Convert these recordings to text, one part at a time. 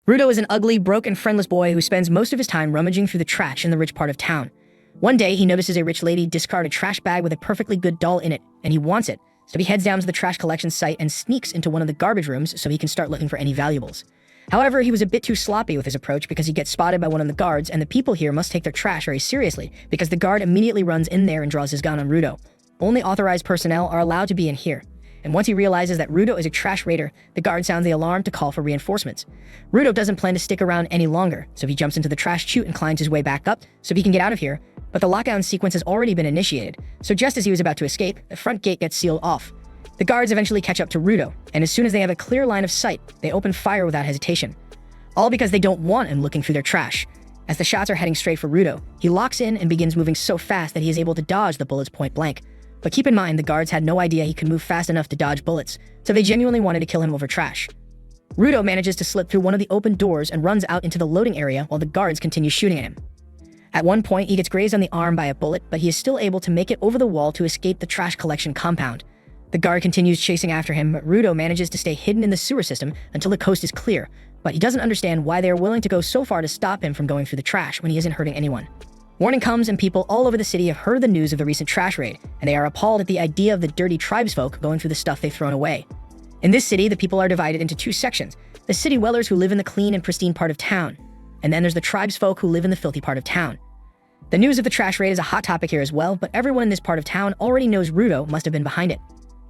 Rudo is an ugly, broke, and friendless boy who spends most of his time rummaging through the trash in the rich part of town. One day, he notices a rich lady discard a trash bag with a perfectly good doll in it, and he wants it, so he heads down to the trash collection site and sneaks into one of the garbage rooms so he can start looking for any valuables. However, he was a bit too sloppy with his approach because he gets spotted by one of the guards, and the people here must take their trash very seriously because the guard immediately runs in there and draws his gun on Rudo. Only authorized personnel are allowed to be in here. And once he realizes that Rudo is a trash raider, the guard sounds the alarm to call for reinforcements. Rudo doesn't plan to stick around any longer, so he jumps into the trash chute and climbs his way back up so he can get out of here, but the lockdown sequence has already been initiated, so just as he was about to escape, the front gate gets sealed off. The guards eventually catch up to Rudo, and as soon as they have a clear line of sight, they open fire without hesitation. All because they don't want him looking through their trash. As the shots are heading straight for Rudo, he locks in and begins moving so fast that he is able to dodge the bullets point blank. But keep in mind, the guards had no idea he could move fast enough to dodge bullets, so they genuinely wanted to kill him over trash. Rudo manages to slip through one of the open doors and runs out into the loading area while the guards continue shooting at him. At one point, he gets grazed on the arm by a bullet, but he is still able to make it over the wall to escape the trash collection compound. The guard continues chasing after him, but Rudo manages to stay hidden in the sewer system until the coast is clear, but he doesn't understand why they are willing to go so far to stop him from going through the trash when he isn't hurting anyone. Morning comes and people all over the city have heard the news of the recent trash raid, and they are appalled at the idea of the dirty tribesfolk going through the stuff they've thrown away. In this city, the people are divided into two sections: the city dwellers who live in the clean and pristine part of town, and then there's the tribesfolk who live in the filthy part of town. The news of the trash raid is a hot topic here as well, but everyone in this part of town already knows Rudo must have been behind it,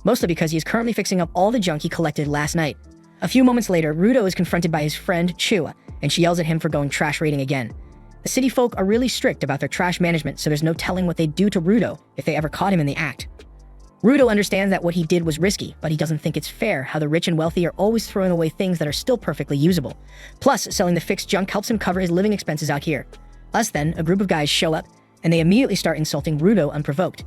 mostly because he is currently fixing up all the junk he collected last night. A few moments later, Rudo is confronted by his friend Chua, and she yells at him for going trash raiding again. The city folk are really strict about their trash management, so there's no telling what they'd do to Rudo if they ever caught him in the act. Rudo understands that what he did was risky, but he doesn't think it's fair how the rich and wealthy are always throwing away things that are still perfectly usable. Plus, selling the fixed junk helps him cover his living expenses out here. Thus then, a group of guys show up, and they immediately start insulting Rudo unprovoked.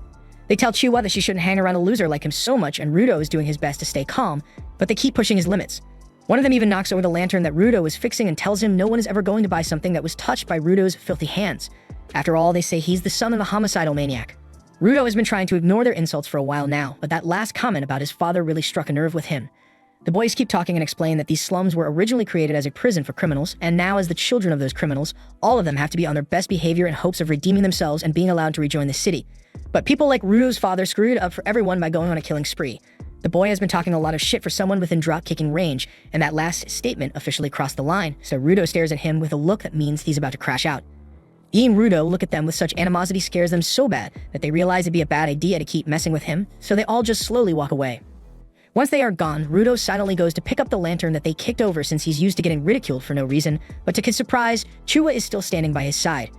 They tell Chua that she shouldn't hang around a loser like him so much, and Rudo is doing his best to stay calm, but they keep pushing his limits. One of them even knocks over the lantern that Rudo was fixing and tells him no one is ever going to buy something that was touched by Rudo's filthy hands. After all, they say he's the son of a homicidal maniac. Rudo has been trying to ignore their insults for a while now, but that last comment about his father really struck a nerve with him. The boys keep talking and explain that these slums were originally created as a prison for criminals, and now as the children of those criminals, all of them have to be on their best behavior in hopes of redeeming themselves and being allowed to rejoin the city. But people like Rudo's father screwed it up for everyone by going on a killing spree. The boy has been talking a lot of shit for someone within drop-kicking range, and that last statement officially crossed the line, so Rudo stares at him with a look that means he's about to crash out. He and Rudo look at them with such animosity scares them so bad that they realize it'd be a bad idea to keep messing with him, so they all just slowly walk away. Once they are gone, Rudo silently goes to pick up the lantern that they kicked over since he's used to getting ridiculed for no reason, but to his surprise, Chua is still standing by his side.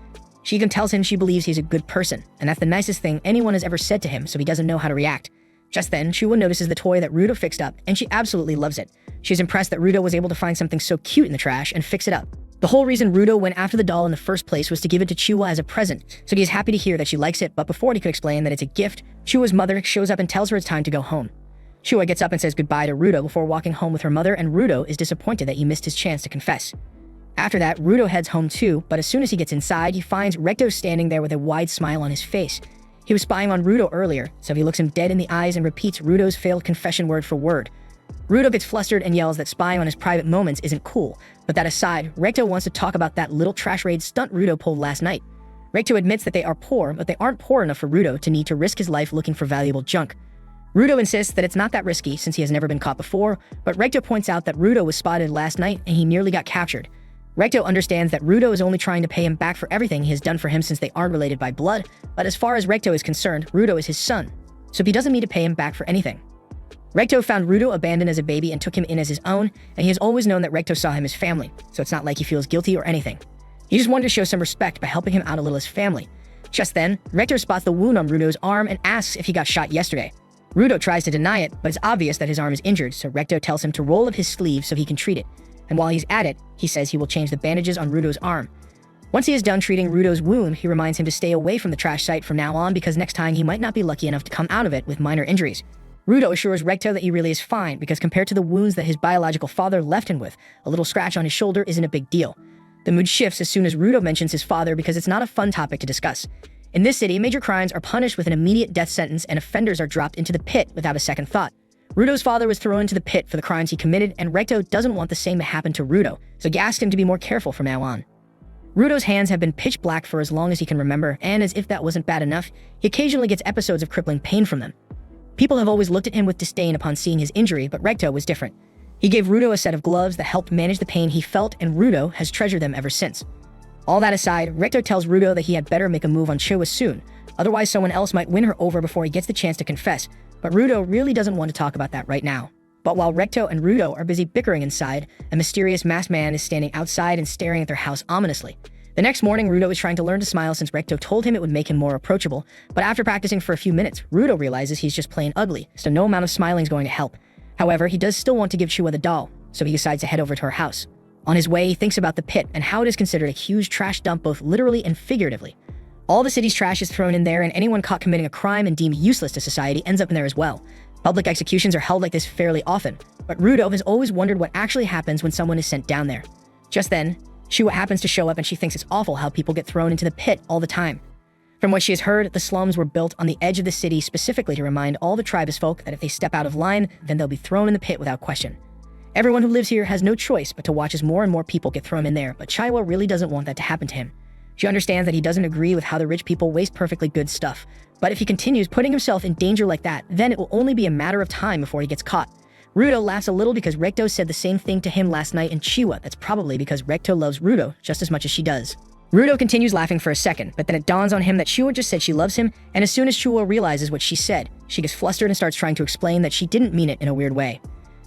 She even tells him she believes he's a good person, and that's the nicest thing anyone has ever said to him, so he doesn't know how to react. Just then, Chua notices the toy that Rudo fixed up, and she absolutely loves it. She's impressed that Rudo was able to find something so cute in the trash and fix it up. The whole reason Rudo went after the doll in the first place was to give it to Chua as a present, so he is happy to hear that she likes it, but before he could explain that it's a gift, Chua's mother shows up and tells her it's time to go home. Chua gets up and says goodbye to Rudo before walking home with her mother, and Rudo is disappointed that he missed his chance to confess. After that, Rudo heads home too, but as soon as he gets inside, he finds Recto standing there with a wide smile on his face. He was spying on Rudo earlier, so he looks him dead in the eyes and repeats Rudo's failed confession word for word. Rudo gets flustered and yells that spying on his private moments isn't cool, but that aside, Recto wants to talk about that little trash raid stunt Rudo pulled last night. Recto admits that they are poor, but they aren't poor enough for Rudo to need to risk his life looking for valuable junk. Rudo insists that it's not that risky since he has never been caught before, but Recto points out that Rudo was spotted last night and he nearly got captured. Recto understands that Rudo is only trying to pay him back for everything he has done for him since they aren't related by blood, but as far as Recto is concerned, Rudo is his son, so he doesn't need to pay him back for anything. Recto found Rudo abandoned as a baby and took him in as his own, and he has always known that Recto saw him as family, so it's not like he feels guilty or anything. He just wanted to show some respect by helping him out a little as family. Just then, Recto spots the wound on Rudo's arm and asks if he got shot yesterday. Rudo tries to deny it, but it's obvious that his arm is injured, so Recto tells him to roll up his sleeve so he can treat it. And while he's at it, he says he will change the bandages on Rudo's arm. Once he is done treating Rudo's wound, he reminds him to stay away from the trash site from now on because next time he might not be lucky enough to come out of it with minor injuries. Rudo assures Recto that he really is fine because compared to the wounds that his biological father left him with, a little scratch on his shoulder isn't a big deal. The mood shifts as soon as Rudo mentions his father because it's not a fun topic to discuss. In this city, major crimes are punished with an immediate death sentence and offenders are dropped into the pit without a second thought. Rudo's father was thrown into the pit for the crimes he committed, and Recto doesn't want the same to happen to Rudo, so he asked him to be more careful from now on. Rudo's hands have been pitch black for as long as he can remember, and as if that wasn't bad enough, he occasionally gets episodes of crippling pain from them. People have always looked at him with disdain upon seeing his injury, but Recto was different. He gave Rudo a set of gloves that helped manage the pain he felt, and Rudo has treasured them ever since. All that aside, Recto tells Rudo that he had better make a move on Chiwa soon, otherwise someone else might win her over before he gets the chance to confess, but Rudo really doesn't want to talk about that right now. But while Recto and Rudo are busy bickering inside, a mysterious masked man is standing outside and staring at their house ominously. The next morning, Rudo is trying to learn to smile since Recto told him it would make him more approachable, but after practicing for a few minutes, Rudo realizes he's just plain ugly, so no amount of smiling is going to help. However, he does still want to give Chiwa the doll, so he decides to head over to her house. On his way, he thinks about the pit and how it is considered a huge trash dump both literally and figuratively. All the city's trash is thrown in there, and anyone caught committing a crime and deemed useless to society ends up in there as well. Public executions are held like this fairly often, but Rudo has always wondered what actually happens when someone is sent down there. Just then, Chiwa happens to show up and she thinks it's awful how people get thrown into the pit all the time. From what she has heard, the slums were built on the edge of the city specifically to remind all the tribesfolk that if they step out of line, then they'll be thrown in the pit without question. Everyone who lives here has no choice but to watch as more and more people get thrown in there, but Chiwa really doesn't want that to happen to him. She understands that he doesn't agree with how the rich people waste perfectly good stuff, but if he continues putting himself in danger like that, then it will only be a matter of time before he gets caught. Rudo laughs a little because Recto said the same thing to him last night, and Chiwa, that's probably because Recto loves Rudo just as much as she does. Rudo continues laughing for a second, but then it dawns on him that Chiwa just said she loves him, and as soon as Chiwa realizes what she said, she gets flustered and starts trying to explain that she didn't mean it in a weird way.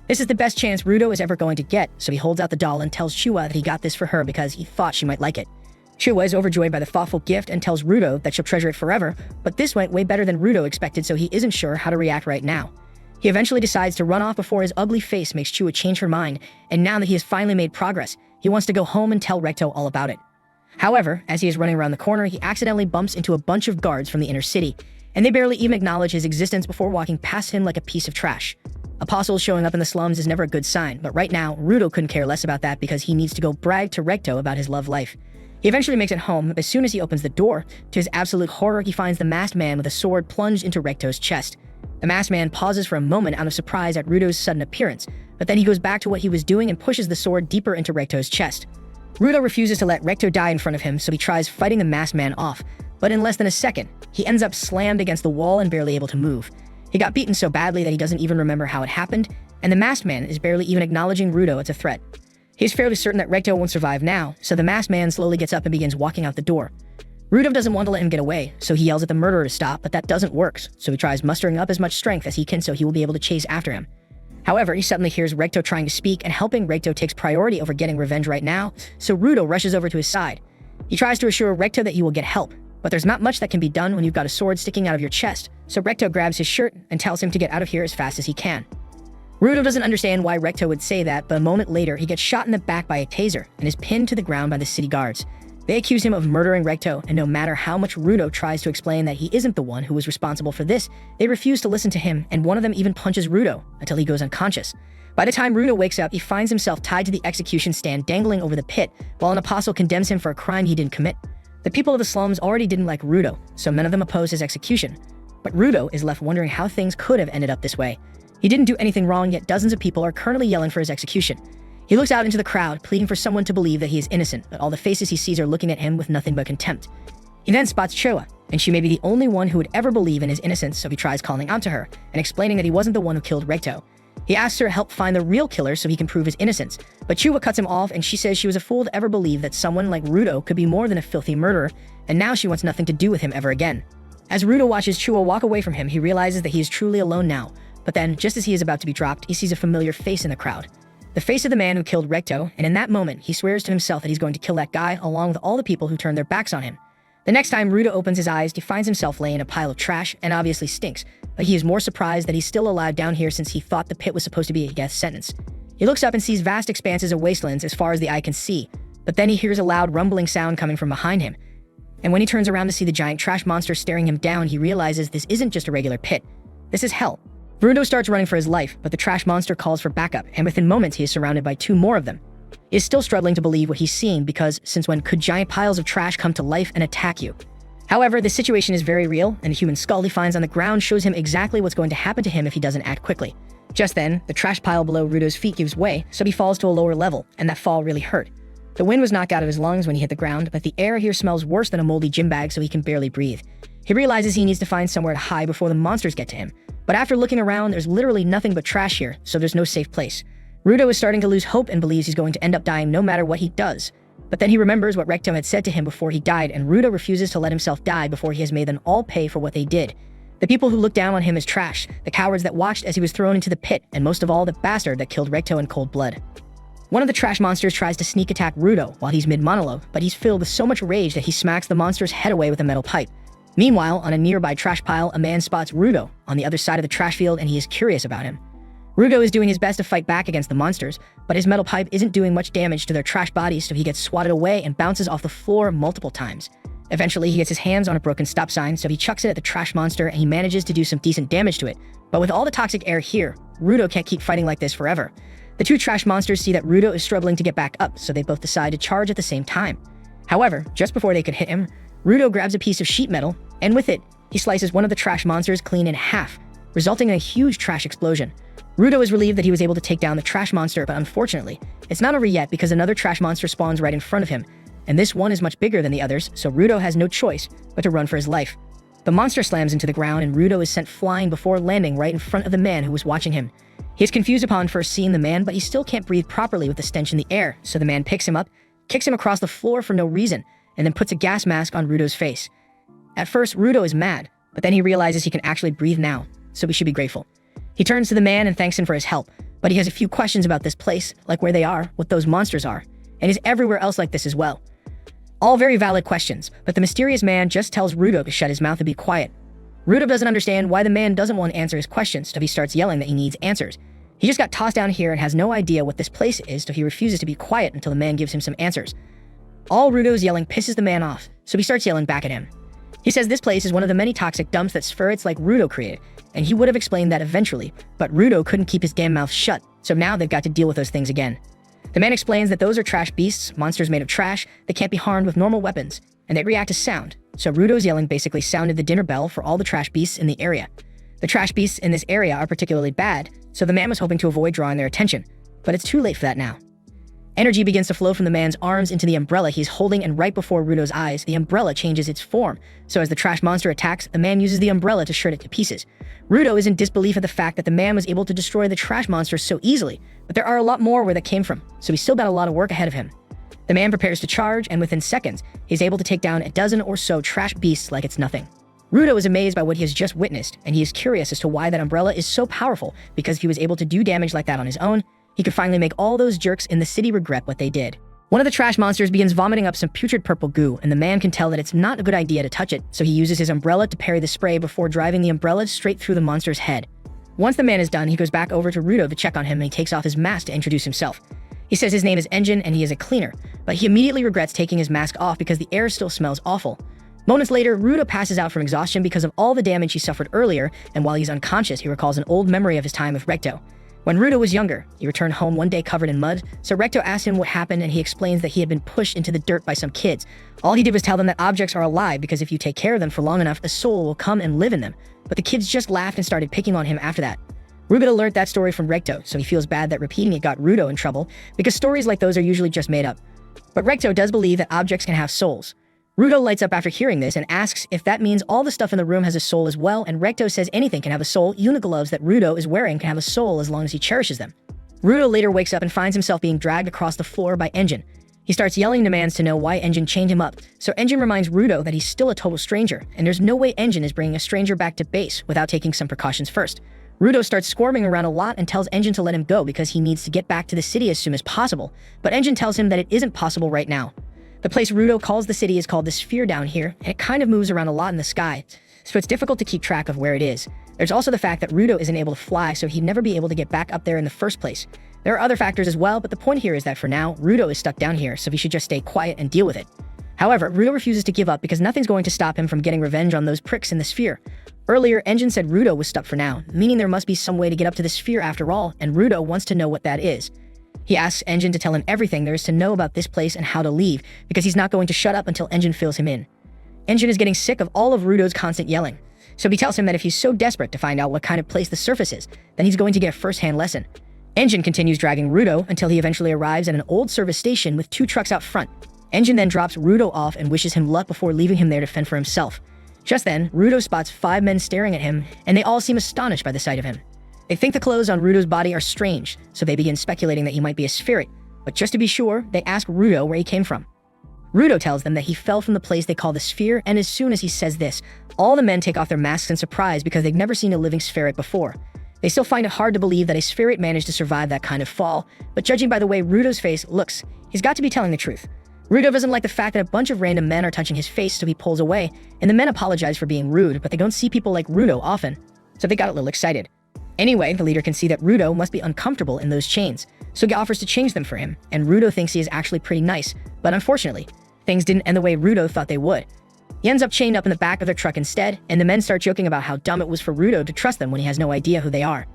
This is the best chance Rudo is ever going to get, so he holds out the doll and tells Chiwa that he got this for her because he thought she might like it. Chiwa is overjoyed by the thoughtful gift and tells Rudo that she'll treasure it forever, but this went way better than Rudo expected, so he isn't sure how to react right now. He eventually decides to run off before his ugly face makes Chiwa change her mind, and now that he has finally made progress, he wants to go home and tell Recto all about it. However, as he is running around the corner, he accidentally bumps into a bunch of guards from the inner city, and they barely even acknowledge his existence before walking past him like a piece of trash. Apostles showing up in the slums is never a good sign, but right now, Rudo couldn't care less about that because he needs to go brag to Recto about his love life. He eventually makes it home, but as soon as he opens the door, to his absolute horror, he finds the masked man with a sword plunged into Recto's chest. The masked man pauses for a moment out of surprise at Rudo's sudden appearance, but then he goes back to what he was doing and pushes the sword deeper into Recto's chest. Rudo refuses to let Recto die in front of him, so he tries fighting the masked man off, but in less than a second, he ends up slammed against the wall and barely able to move. He got beaten so badly that he doesn't even remember how it happened, and the masked man is barely even acknowledging Rudo as a threat. He's fairly certain that Recto won't survive now, so the masked man slowly gets up and begins walking out the door. Rudo doesn't want to let him get away, so he yells at the murderer to stop, but that doesn't work, so he tries mustering up as much strength as he can so he will be able to chase after him. However, he suddenly hears Recto trying to speak, and helping Recto takes priority over getting revenge right now, so Rudo rushes over to his side. He tries to assure Recto that he will get help, but there's not much that can be done when you've got a sword sticking out of your chest, so Recto grabs his shirt and tells him to get out of here as fast as he can. Rudo doesn't understand why Recto would say that, but a moment later, he gets shot in the back by a taser and is pinned to the ground by the city guards. They accuse him of murdering Recto, and no matter how much Rudo tries to explain that he isn't the one who was responsible for this, they refuse to listen to him, and one of them even punches Rudo until he goes unconscious. By the time Rudo wakes up, he finds himself tied to the execution stand dangling over the pit, while an apostle condemns him for a crime he didn't commit. The people of the slums already didn't like Rudo, so many of them oppose his execution. But Rudo is left wondering how things could have ended up this way. He didn't do anything wrong, yet dozens of people are currently yelling for his execution. He looks out into the crowd, pleading for someone to believe that he is innocent, but all the faces he sees are looking at him with nothing but contempt. He then spots Chiwa, and she may be the only one who would ever believe in his innocence, so he tries calling out to her and explaining that he wasn't the one who killed Recto. He asks her to help find the real killer so he can prove his innocence, but Chiwa cuts him off, and she says she was a fool to ever believe that someone like Rudo could be more than a filthy murderer, and now she wants nothing to do with him ever again. As Rudo watches Chiwa walk away from him, he realizes that he is truly alone now, but then, just as he is about to be dropped, he sees a familiar face in the crowd. The face of the man who killed Recto, and in that moment, he swears to himself that he's going to kill that guy along with all the people who turned their backs on him. The next time Rudo opens his eyes, he finds himself laying in a pile of trash and obviously stinks, but he is more surprised that he's still alive down here since he thought the pit was supposed to be a death sentence. He looks up and sees vast expanses of wastelands as far as the eye can see, but then he hears a loud rumbling sound coming from behind him. And when he turns around to see the giant trash monster staring him down, he realizes this isn't just a regular pit. This is hell. Rudo starts running for his life, but the trash monster calls for backup, and within moments he is surrounded by 2 more of them. He is still struggling to believe what he's seeing because since when could giant piles of trash come to life and attack you? However, the situation is very real, and a human skull he finds on the ground shows him exactly what's going to happen to him if he doesn't act quickly. Just then, the trash pile below Rudo's feet gives way, so he falls to a lower level, and that fall really hurt. The wind was knocked out of his lungs when he hit the ground, but the air here smells worse than a moldy gym bag, so he can barely breathe. He realizes he needs to find somewhere to hide before the monsters get to him. But after looking around, there's literally nothing but trash here, so there's no safe place. Rudo is starting to lose hope and believes he's going to end up dying no matter what he does. But then he remembers what Recto had said to him before he died, and Rudo refuses to let himself die before he has made them all pay for what they did. The people who looked down on him as trash, the cowards that watched as he was thrown into the pit, and most of all, the bastard that killed Recto in cold blood. One of the trash monsters tries to sneak attack Rudo while he's mid-monologue, but he's filled with so much rage that he smacks the monster's head away with a metal pipe. Meanwhile, on a nearby trash pile, a man spots Rudo on the other side of the trash field, and he is curious about him. Rudo is doing his best to fight back against the monsters, but his metal pipe isn't doing much damage to their trash bodies, so he gets swatted away and bounces off the floor multiple times. Eventually, he gets his hands on a broken stop sign, so he chucks it at the trash monster and he manages to do some decent damage to it. But with all the toxic air here, Rudo can't keep fighting like this forever. The two trash monsters see that Rudo is struggling to get back up, so they both decide to charge at the same time. However, just before they could hit him, Rudo grabs a piece of sheet metal, and with it, he slices one of the trash monsters clean in half, resulting in a huge trash explosion. Rudo is relieved that he was able to take down the trash monster, but unfortunately, it's not over yet because another trash monster spawns right in front of him, and this one is much bigger than the others, so Rudo has no choice but to run for his life. The monster slams into the ground, and Rudo is sent flying before landing right in front of the man who was watching him. He is confused upon first seeing the man, but he still can't breathe properly with the stench in the air, so the man picks him up, kicks him across the floor for no reason, and then puts a gas mask on Rudo's face. At first, Rudo is mad, but then he realizes he can actually breathe now, so he should be grateful. He turns to the man and thanks him for his help, but he has a few questions about this place, like where they are, what those monsters are, and is everywhere else like this as well. All very valid questions, but the mysterious man just tells Rudo to shut his mouth and be quiet. Rudo doesn't understand why the man doesn't want to answer his questions, so he starts yelling that he needs answers. He just got tossed down here and has no idea what this place is, so he refuses to be quiet until the man gives him some answers. All Rudo's yelling pisses the man off, so he starts yelling back at him. He says this place is one of the many toxic dumps that spirits like Rudo created, and he would have explained that eventually, but Rudo couldn't keep his damn mouth shut, so now they've got to deal with those things again. The man explains that those are trash beasts, monsters made of trash, that can't be harmed with normal weapons, and they react to sound, so Rudo's yelling basically sounded the dinner bell for all the trash beasts in the area. The trash beasts in this area are particularly bad, so the man was hoping to avoid drawing their attention, but it's too late for that now. Energy begins to flow from the man's arms into the umbrella he's holding, and right before Rudo's eyes, the umbrella changes its form. So as the trash monster attacks, the man uses the umbrella to shred it to pieces. Rudo is in disbelief at the fact that the man was able to destroy the trash monster so easily, but there are a lot more where that came from, so he's still got a lot of work ahead of him. The man prepares to charge, and within seconds, he's able to take down a dozen or so trash beasts like it's nothing. Rudo is amazed by what he has just witnessed, and he is curious as to why that umbrella is so powerful, because if he was able to do damage like that on his own, he could finally make all those jerks in the city regret what they did. One of the trash monsters begins vomiting up some putrid purple goo, and the man can tell that it's not a good idea to touch it, so he uses his umbrella to parry the spray before driving the umbrella straight through the monster's head. Once the man is done, he goes back over to Rudo to check on him, and he takes off his mask to introduce himself. He says his name is Engine and he is a cleaner, but he immediately regrets taking his mask off because the air still smells awful. Moments later, Rudo passes out from exhaustion because of all the damage he suffered earlier, and while he's unconscious, he recalls an old memory of his time with Recto. When Rudo was younger, he returned home one day covered in mud, so Recto asks him what happened, and he explains that he had been pushed into the dirt by some kids. All he did was tell them that objects are alive because if you take care of them for long enough, a soul will come and live in them. But the kids just laughed and started picking on him after that. Rudo learned that story from Recto, so he feels bad that repeating it got Rudo in trouble, because stories like those are usually just made up. But Recto does believe that objects can have souls. Rudo lights up after hearing this and asks if that means all the stuff in the room has a soul as well, and Recto says anything can have a soul. Even the gloves that Rudo is wearing can have a soul as long as he cherishes them. Rudo later wakes up and finds himself being dragged across the floor by Engine. He starts yelling demands to know why Engine chained him up, so Engine reminds Rudo that he's still a total stranger, and there's no way Engine is bringing a stranger back to base without taking some precautions first. Rudo starts squirming around a lot and tells Engine to let him go because he needs to get back to the city as soon as possible, but Engine tells him that it isn't possible right now. The place Rudo calls the city is called the Sphere down here, and it kind of moves around a lot in the sky, so it's difficult to keep track of where it is. There's also the fact that Rudo isn't able to fly, so he'd never be able to get back up there in the first place. There are other factors as well, but the point here is that for now, Rudo is stuck down here, so he should just stay quiet and deal with it. However, Rudo refuses to give up because nothing's going to stop him from getting revenge on those pricks in the Sphere. Earlier, Engine said Rudo was stuck for now, meaning there must be some way to get up to the Sphere after all, and Rudo wants to know what that is. He asks Engine to tell him everything there is to know about this place and how to leave, because he's not going to shut up until Engine fills him in. Engine is getting sick of all of Rudo's constant yelling, So he tells him that if he's so desperate to find out what kind of place the surface is, then he's going to get a first-hand lesson. Engine continues dragging Rudo until he eventually arrives at an old service station with 2 trucks out front. Engine then drops Rudo off and wishes him luck before leaving him there to fend for himself. Just then, Rudo spots 5 men staring at him, and they all seem astonished by the sight of him. They think the clothes on Rudo's body are strange, so they begin speculating that he might be a spirit, but just to be sure, they ask Rudo where he came from. Rudo tells them that he fell from the place they call the sphere, and as soon as he says this, all the men take off their masks in surprise because they've never seen a living spherite before. They still find it hard to believe that a spherite managed to survive that kind of fall, but judging by the way Rudo's face looks, he's got to be telling the truth. Rudo doesn't like the fact that a bunch of random men are touching his face, so he pulls away, and the men apologize for being rude, but they don't see people like Rudo often, so they got a little excited. Anyway, the leader can see that Rudo must be uncomfortable in those chains, so he offers to change them for him, and Rudo thinks he is actually pretty nice, but unfortunately, things didn't end the way Rudo thought they would. He ends up chained up in the back of their truck instead, and the men start joking about how dumb it was for Rudo to trust them when he has no idea who they are.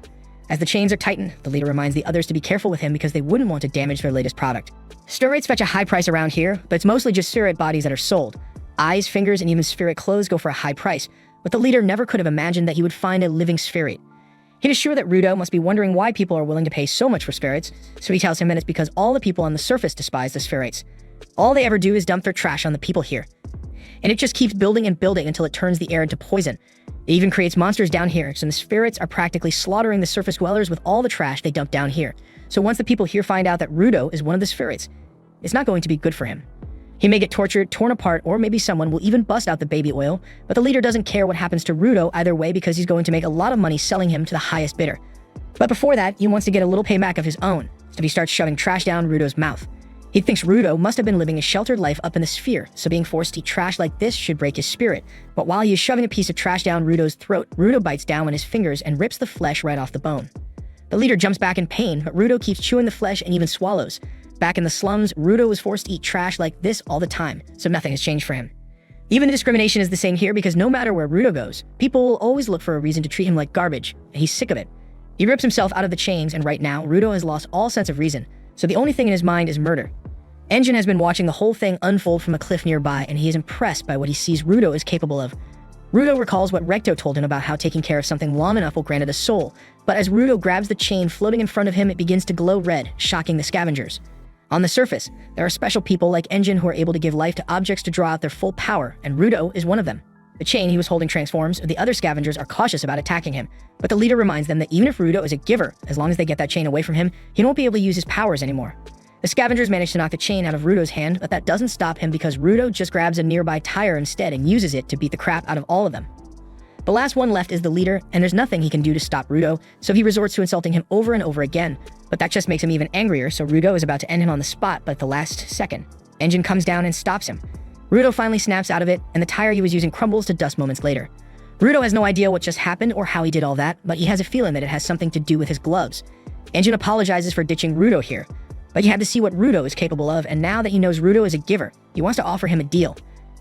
As the chains are tightened, the leader reminds the others to be careful with him because they wouldn't want to damage their latest product. Spheroids fetch a high price around here, but it's mostly just spheroid bodies that are sold. Eyes, fingers, and even spheroid clothes go for a high price, but the leader never could have imagined that he would find a living spheroid. He is sure that Rudo must be wondering why people are willing to pay so much for spheroids, so he tells him that it's because all the people on the surface despise the spheroids. All they ever do is dump their trash on the people here. And it just keeps building and building until it turns the air into poison. It even creates monsters down here, so the spheroids are practically slaughtering the surface dwellers with all the trash they dump down here. So once the people here find out that Rudo is one of the spheroids, it's not going to be good for him. He may get tortured, torn apart, or maybe someone will even bust out the baby oil, but the leader doesn't care what happens to Rudo either way because he's going to make a lot of money selling him to the highest bidder. But before that, he wants to get a little payback of his own, so he starts shoving trash down Rudo's mouth. He thinks Rudo must have been living a sheltered life up in the sphere, so being forced to eat trash like this should break his spirit. But while he is shoving a piece of trash down Rudo's throat, Rudo bites down on his fingers and rips the flesh right off the bone. The leader jumps back in pain, but Rudo keeps chewing the flesh and even swallows. Back in the slums, Rudo was forced to eat trash like this all the time, so nothing has changed for him. Even the discrimination is the same here because no matter where Rudo goes, people will always look for a reason to treat him like garbage, and he's sick of it. He rips himself out of the chains, and right now, Rudo has lost all sense of reason, so the only thing in his mind is murder. Engine has been watching the whole thing unfold from a cliff nearby, and he is impressed by what he sees Rudo is capable of. Rudo recalls what Recto told him about how taking care of something long enough will grant it a soul, but as Rudo grabs the chain floating in front of him, it begins to glow red, shocking the scavengers. On the surface, there are special people like Engine who are able to give life to objects to draw out their full power, and Rudo is one of them. The chain he was holding transforms, the other scavengers are cautious about attacking him, but the leader reminds them that even if Rudo is a giver, as long as they get that chain away from him, he won't be able to use his powers anymore. The scavengers manage to knock the chain out of Rudo's hand, but that doesn't stop him because Rudo just grabs a nearby tire instead and uses it to beat the crap out of all of them. The last one left is the leader, and there's nothing he can do to stop Rudo, so he resorts to insulting him over and over again, but that just makes him even angrier, so Rudo is about to end him on the spot, but at the last second. Engine comes down and stops him. Rudo finally snaps out of it, and the tire he was using crumbles to dust moments later. Rudo has no idea what just happened or how he did all that, but he has a feeling that it has something to do with his gloves. Engine apologizes for ditching Rudo here, but he had to see what Rudo is capable of, and now that he knows Rudo is a giver, he wants to offer him a deal.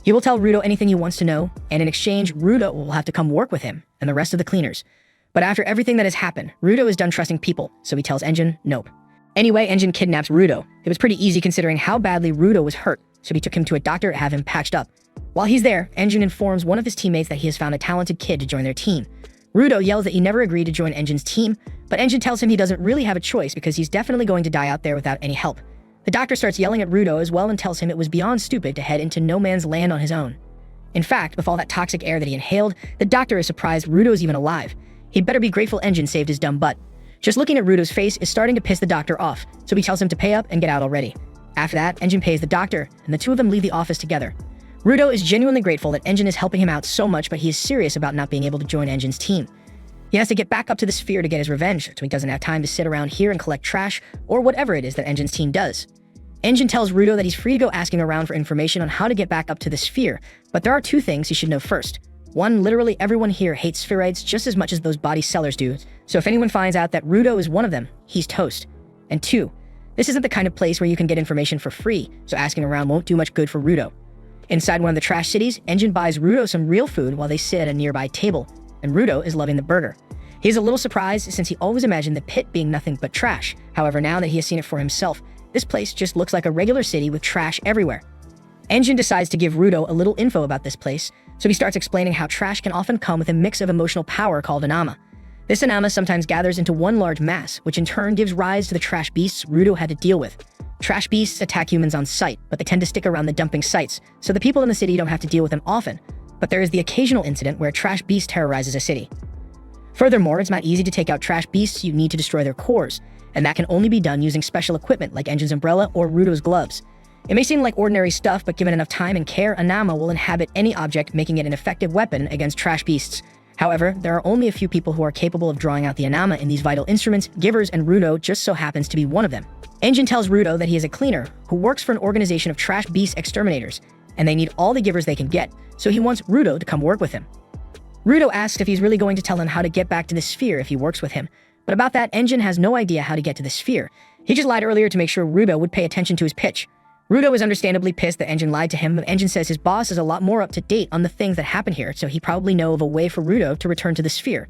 He will tell Rudo anything he wants to know, and in exchange, Rudo will have to come work with him and the rest of the cleaners. But after everything that has happened, Rudo is done trusting people, so he tells Engine nope. Anyway, Engine kidnaps Rudo. It was pretty easy considering how badly Rudo was hurt, so he took him to a doctor to have him patched up. While he's there, Engine informs one of his teammates that he has found a talented kid to join their team. Rudo yells that he never agreed to join Engine's team, but Engine tells him he doesn't really have a choice because he's definitely going to die out there without any help. The doctor starts yelling at Rudo as well and tells him it was beyond stupid to head into no man's land on his own. In fact, with all that toxic air that he inhaled, the doctor is surprised Rudo's even alive. He'd better be grateful Engine saved his dumb butt. Just looking at Rudo's face is starting to piss the doctor off, so he tells him to pay up and get out already. After that, Engine pays the doctor, and the two of them leave the office together. Rudo is genuinely grateful that Engine is helping him out so much, but he is serious about not being able to join Engine's team. He has to get back up to the sphere to get his revenge, so he doesn't have time to sit around here and collect trash, or whatever it is that Engine's team does. Engine tells Rudo that he's free to go asking around for information on how to get back up to the sphere, but there are two things he should know first. One, literally everyone here hates spheroids just as much as those body sellers do, so if anyone finds out that Rudo is one of them, he's toast. And two, this isn't the kind of place where you can get information for free, so asking around won't do much good for Rudo. Inside one of the trash cities, Engine buys Rudo some real food while they sit at a nearby table, and Rudo is loving the burger. He's a little surprised since he always imagined the pit being nothing but trash. However, now that he has seen it for himself, this place just looks like a regular city with trash everywhere. Engine decides to give Rudo a little info about this place, So he starts explaining how trash can often come with a mix of emotional power called anama. This anama sometimes gathers into one large mass, which in turn gives rise to the trash beasts Rudo had to deal with. Trash beasts attack humans on sight, but they tend to stick around the dumping sites, so the people in the city don't have to deal with them often. But there is the occasional incident where a trash beast terrorizes a city. Furthermore, it's not easy to take out trash beasts. You need to destroy their cores, and that can only be done using special equipment like Engine's umbrella or Rudo's gloves. It may seem like ordinary stuff, but given enough time and care, anama will inhabit any object, making it an effective weapon against trash beasts. However, there are only a few people who are capable of drawing out the anama in these vital instruments, givers, and Rudo just so happens to be one of them. Engine tells Rudo that he is a cleaner who works for an organization of trash beast exterminators, and they need all the givers they can get, so he wants Rudo to come work with him. Rudo asks if he's really going to tell him how to get back to the sphere if he works with him, but about that, Engine has no idea how to get to the sphere. He just lied earlier to make sure Rudo would pay attention to his pitch. Rudo is understandably pissed that Engine lied to him, but Engine says his boss is a lot more up to date on the things that happen here, so he probably know of a way for Rudo to return to the sphere.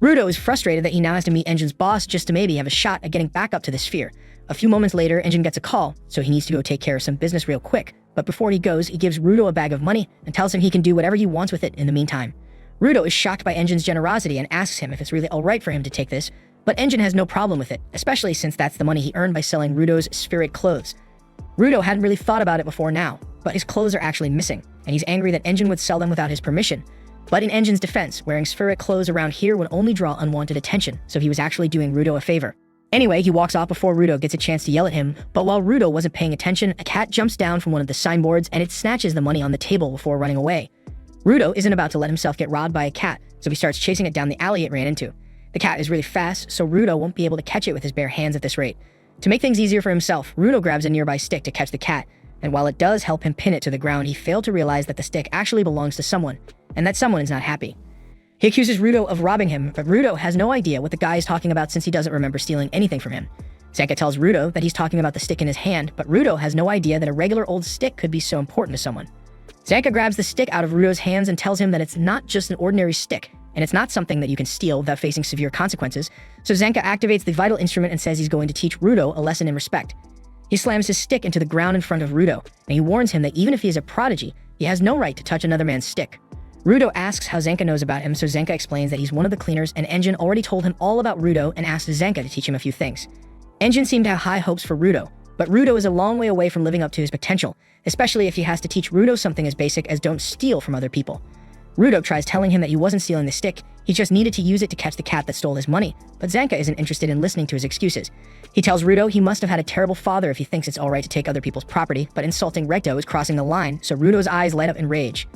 Rudo is frustrated that he now has to meet Engine's boss just to maybe have a shot at getting back up to the sphere. A few moments later, Engine gets a call, so he needs to go take care of some business real quick. But before he goes, he gives Rudo a bag of money and tells him he can do whatever he wants with it in the meantime. Rudo is shocked by Engine's generosity and asks him if it's really alright for him to take this, but Engine has no problem with it, especially since that's the money he earned by selling Rudo's spheric clothes. Rudo hadn't really thought about it before now, but his clothes are actually missing, and he's angry that Engine would sell them without his permission. But in Engine's defense, wearing spheric clothes around here would only draw unwanted attention, so he was actually doing Rudo a favor. Anyway, he walks off before Rudo gets a chance to yell at him, but while Rudo wasn't paying attention, a cat jumps down from one of the signboards and it snatches the money on the table before running away. Rudo isn't about to let himself get robbed by a cat, so he starts chasing it down the alley it ran into. The cat is really fast, so Rudo won't be able to catch it with his bare hands at this rate. To make things easier for himself, Rudo grabs a nearby stick to catch the cat, and while it does help him pin it to the ground, he failed to realize that the stick actually belongs to someone, and that someone is not happy. He accuses Rudo of robbing him, but Rudo has no idea what the guy is talking about since he doesn't remember stealing anything from him. Zanka tells Rudo that he's talking about the stick in his hand, but Rudo has no idea that a regular old stick could be so important to someone. Zanka grabs the stick out of Rudo's hands and tells him that it's not just an ordinary stick, and it's not something that you can steal without facing severe consequences, so Zanka activates the vital instrument and says he's going to teach Rudo a lesson in respect. He slams his stick into the ground in front of Rudo, and he warns him that even if he is a prodigy, he has no right to touch another man's stick. Rudo asks how Zanka knows about him, so Zanka explains that he's one of the cleaners and Engine already told him all about Rudo and asked Zanka to teach him a few things. Engine seemed to have high hopes for Rudo, but Rudo is a long way away from living up to his potential, especially if he has to teach Rudo something as basic as don't steal from other people. Rudo tries telling him that he wasn't stealing the stick, he just needed to use it to catch the cat that stole his money, but Zanka isn't interested in listening to his excuses. He tells Rudo he must have had a terrible father if he thinks it's alright to take other people's property, but insulting Recto is crossing the line, so Rudo's eyes light up in rage.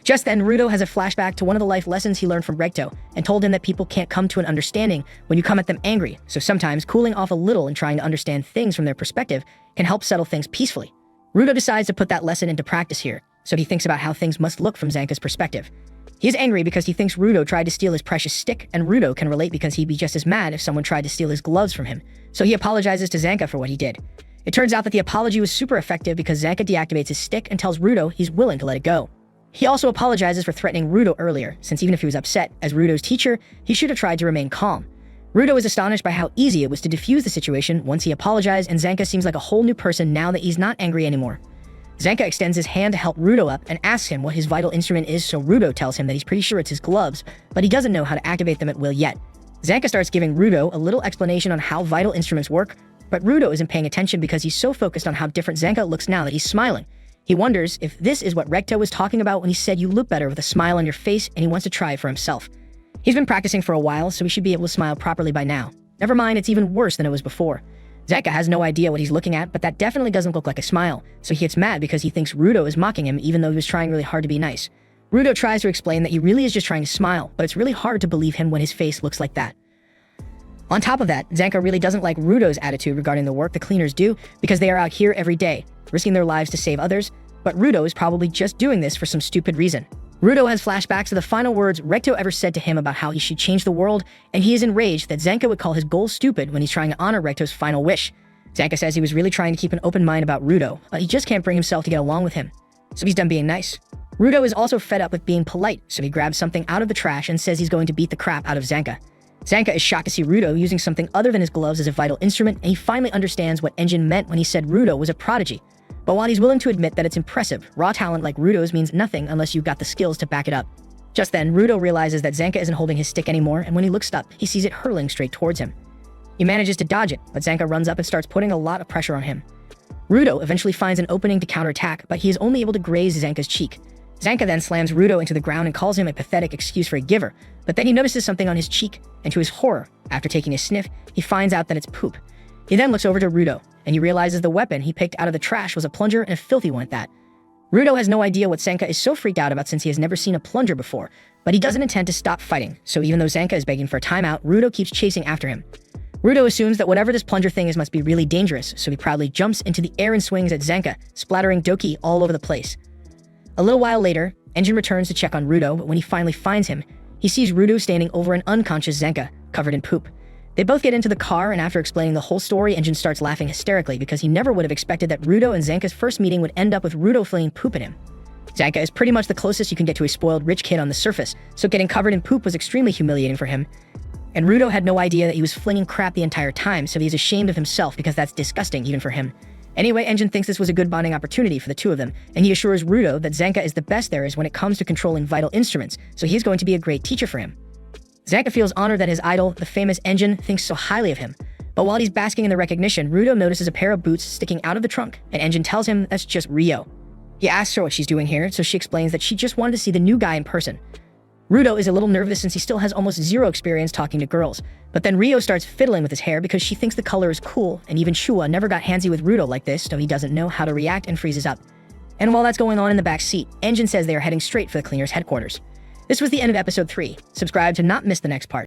Just then, Rudo has a flashback to one of the life lessons he learned from Recto, and told him that people can't come to an understanding when you come at them angry, so sometimes cooling off a little and trying to understand things from their perspective can help settle things peacefully. Rudo decides to put that lesson into practice here, so he thinks about how things must look from Zanka's perspective. He is angry because he thinks Rudo tried to steal his precious stick, and Rudo can relate because he'd be just as mad if someone tried to steal his gloves from him, so he apologizes to Zanka for what he did. It turns out that the apology was super effective because Zanka deactivates his stick and tells Rudo he's willing to let it go. He also apologizes for threatening Rudo earlier, since even if he was upset, as Rudo's teacher, he should have tried to remain calm. Rudo is astonished by how easy it was to defuse the situation once he apologized, and Zanka seems like a whole new person now that he's not angry anymore. Zanka extends his hand to help Rudo up and asks him what his vital instrument is, so Rudo tells him that he's pretty sure it's his gloves, but he doesn't know how to activate them at will yet. Zanka starts giving Rudo a little explanation on how vital instruments work, but Rudo isn't paying attention because he's so focused on how different Zanka looks now that he's smiling. He wonders if this is what Recto was talking about when he said you look better with a smile on your face, and he wants to try it for himself. He's been practicing for a while, so he should be able to smile properly by now. Never mind, it's even worse than it was before. Zanka has no idea what he's looking at, but that definitely doesn't look like a smile, so he gets mad because he thinks Rudo is mocking him even though he was trying really hard to be nice. Rudo tries to explain that he really is just trying to smile, but it's really hard to believe him when his face looks like that. On top of that, Zanka really doesn't like Rudo's attitude regarding the work the cleaners do because they are out here every day, risking their lives to save others, but Rudo is probably just doing this for some stupid reason. Rudo has flashbacks to the final words Recto ever said to him about how he should change the world, and he is enraged that Zanka would call his goal stupid when he's trying to honor Recto's final wish. Zanka says he was really trying to keep an open mind about Rudo, but he just can't bring himself to get along with him. So he's done being nice. Rudo is also fed up with being polite, so he grabs something out of the trash and says he's going to beat the crap out of Zanka. Zanka is shocked to see Rudo using something other than his gloves as a vital instrument, and he finally understands what Engine meant when he said Rudo was a prodigy. But while he's willing to admit that it's impressive, raw talent like Rudo's means nothing unless you've got the skills to back it up. Just then, Rudo realizes that Zanka isn't holding his stick anymore, and when he looks up, he sees it hurling straight towards him. He manages to dodge it, but Zanka runs up and starts putting a lot of pressure on him. Rudo eventually finds an opening to counterattack, but he is only able to graze Zanka's cheek. Zanka then slams Rudo into the ground and calls him a pathetic excuse for a giver, but then he notices something on his cheek, and to his horror, after taking a sniff, he finds out that it's poop. He then looks over to Rudo, and he realizes the weapon he picked out of the trash was a plunger, and a filthy one at that. Rudo has no idea what Zanka is so freaked out about since he has never seen a plunger before, but he doesn't intend to stop fighting, so even though Zanka is begging for a timeout, Rudo keeps chasing after him. Rudo assumes that whatever this plunger thing is must be really dangerous, so he proudly jumps into the air and swings at Zanka, splattering Doki all over the place. A little while later, Engine returns to check on Rudo, but when he finally finds him, he sees Rudo standing over an unconscious Zanka, covered in poop. They both get into the car, and after explaining the whole story, Engine starts laughing hysterically because he never would have expected that Rudo and Zanka's first meeting would end up with Rudo flinging poop at him. Zanka is pretty much the closest you can get to a spoiled rich kid on the surface, so getting covered in poop was extremely humiliating for him. And Rudo had no idea that he was flinging crap the entire time, so he's ashamed of himself because that's disgusting even for him. Anyway, Engine thinks this was a good bonding opportunity for the two of them, and he assures Rudo that Zanka is the best there is when it comes to controlling vital instruments, so he's going to be a great teacher for him. Zanka feels honored that his idol, the famous Engine, thinks so highly of him. But while he's basking in the recognition, Rudo notices a pair of boots sticking out of the trunk, and Engine tells him that's just Rio. He asks her what she's doing here, so she explains that she just wanted to see the new guy in person. Rudo is a little nervous since he still has almost zero experience talking to girls, but then Rio starts fiddling with his hair because she thinks the color is cool, and even Shua never got handsy with Rudo like this, so he doesn't know how to react and freezes up. And while that's going on in the back seat, Engine says they are heading straight for the cleaner's headquarters. This was the end of episode 3. Subscribe to not miss the next part.